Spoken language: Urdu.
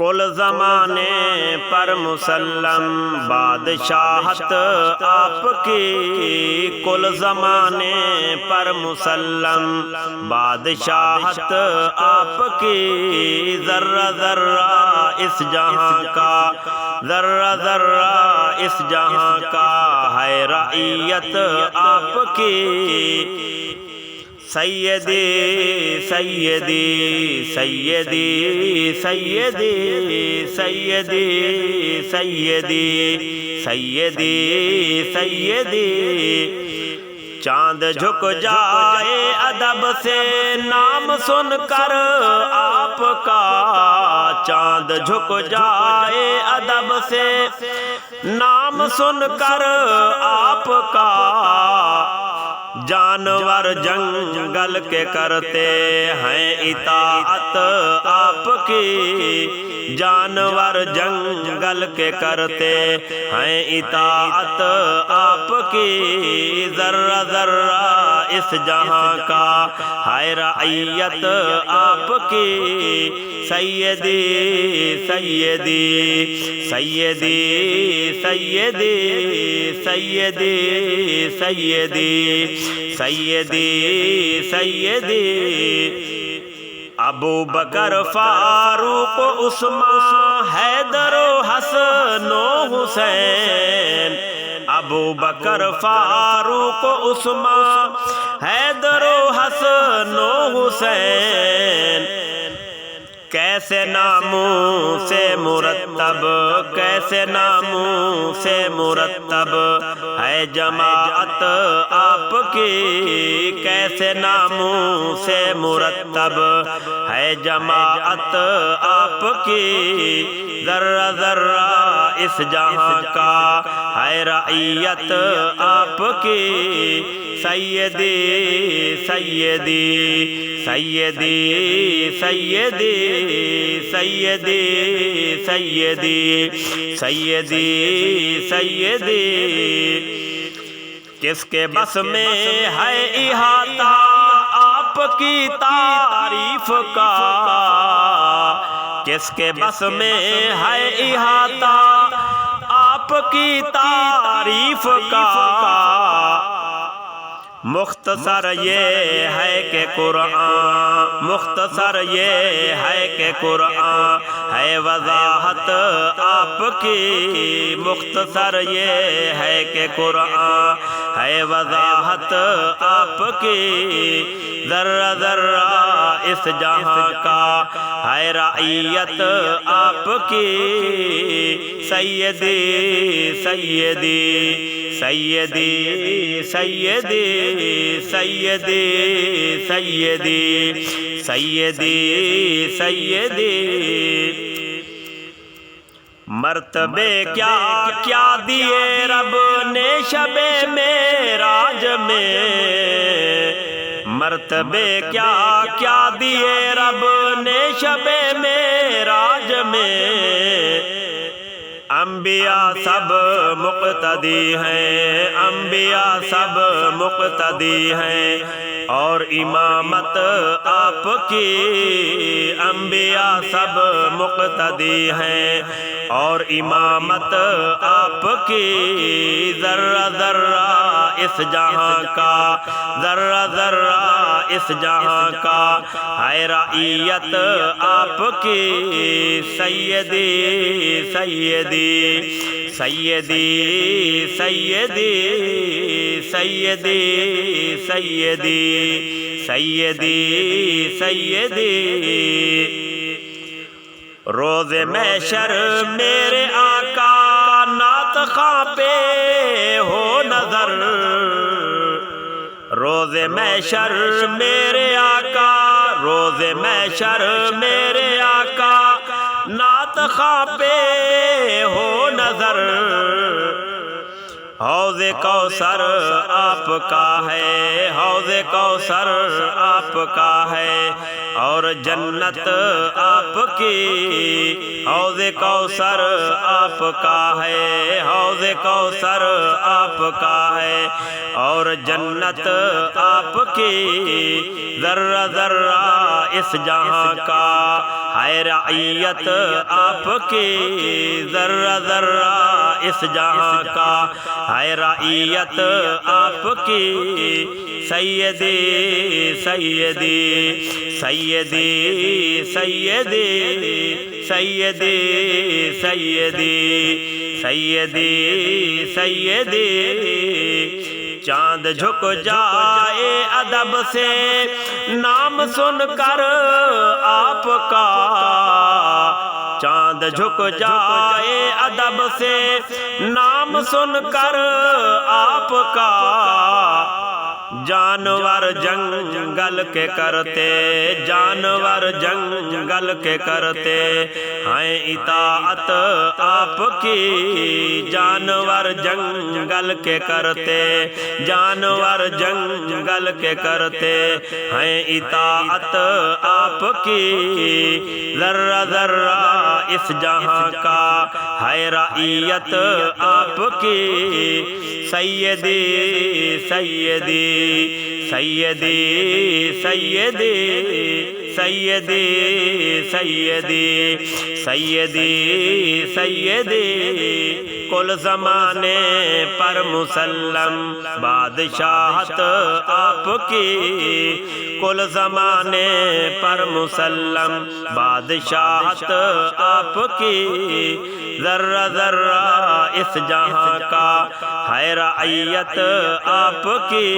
کل زمانے پر مسلم بادشاہت آپ کی، کل زمانے پر مسلم بادشاہت آپ کی، ذرہ ذرہ اس جہاں کا، ذرہ ذرہ اس جہاں کا ہے رعیت آپ کی۔ سیدی سیدی سیدی سیدی سیدی سیدی سیدی سیدی، چاند جھک جائے ادب سے نام سن کر آپ کا، چاند جھک جائے ادب سے نام سن کر آپ کا، جانور جنگل کے کرتے ہیں اطاعت آپ کی، جانور جنگل کے کرتے ہیں اطاعت آپ کی، ذرہ ذرہ اس جہاں کا ہے رعیت آپ کی۔ سیدی سیدی سیدی سیدی سیدی سیدی سیدی سیدی، ابو بکر فاروق عثمان حیدر و حسن و حسین، ابو بکر فاروق عثمان حیدر و حسن و حسین، کیسے ناموں سے مرتب، کیسے ناموں سے مرتب ہے جماعت آپ کی، کیسے ناموں سے مرتب ہے جماعت آپ کی، ذرہ ذرہ اس جہاں کا ہے رعیت آپ کی۔ سیدی سیدی سیدی سیدی سیدی سیدی سیدی سیدی، کس کے بس میں ہے احاطہ آپ کی تعریف کا، کس کے بس میں ہے احاطہ آپ کی تعریف کا، مختصر یہ ہے کہ قرآن، مختصر یہ ہے کہ قرآن ہے وضاحت آپ کی، مختصر یہ ہے کہ قرآن ہے وضاحت آپ کی، ذرہ ذرہ اس جہاں کا ہے رعیت آپ کی۔ سیدی سیدی سیدی سیدی سیدی سیدی سیدی سیدی، مرتبے کیا کیا دیے رب نے شب معراج میں، مرتبے کیا کیا دیے رب نے شب معراج میں، انبیاء سب مقتدی ہیں، انبیاء سب مقتدی ہیں، اور امامت آپ کی، انبیاء سب مقتدی ہیں اور امامت آپ کی، ذرہ ذرہ اس جہاں کا، ذرہ ذرہ اس جہاں کا ہے رعیت آپ کی۔ سیدی سیدی سیدی سیدی سیدی سیدی سیدی سیدی، روز محشر میرے آقا نعت خواں پہ ہو نظر، روز محشر میرے آقا، روز محشر میرے آقا نعت خواں پہ ہو نظر، حوض کوثر آپ کا ہے، حوض کوثر آپ کا ہے اور جنت آپ کی، حوض کوثر آپ کا ہے، حوض کوثر آپ کا ہے اور جنت آپ کی، ذرہ ذرہ اس جہاں کا ہے رعیت آپ کی ذرہ ذرہ اس جہاں کا، ہے رعیت آپ کی سیدی سیدی سیدی سیدی سیدی سیدی سیدی سیدی چاند جھک جائے ادب سے نام سن کر آپ کا، چاند جھک جائے ادب سے نام سن کر آپ کا، جانور جنگل کے کرتے جانور جنگل کے کرتے ہیں اطاعت آپ کی، جانور جنگل کے کرتے جانور جنگل کے کرتے ہیں اطاعت آپ کی، ذرہ ذرہ اس جہاں کا ہے رعیت آپ کی، سیدی سیدی سیدی سیدی سیدی سیدی سیدی سیدی کل زمانے پر مسلم بادشاہت آپ کی، کل زمانے پر مسلم بادشاہت آپ کی، ذرہ ذرہ اس جہاں کا ہے رعیت آپ کی۔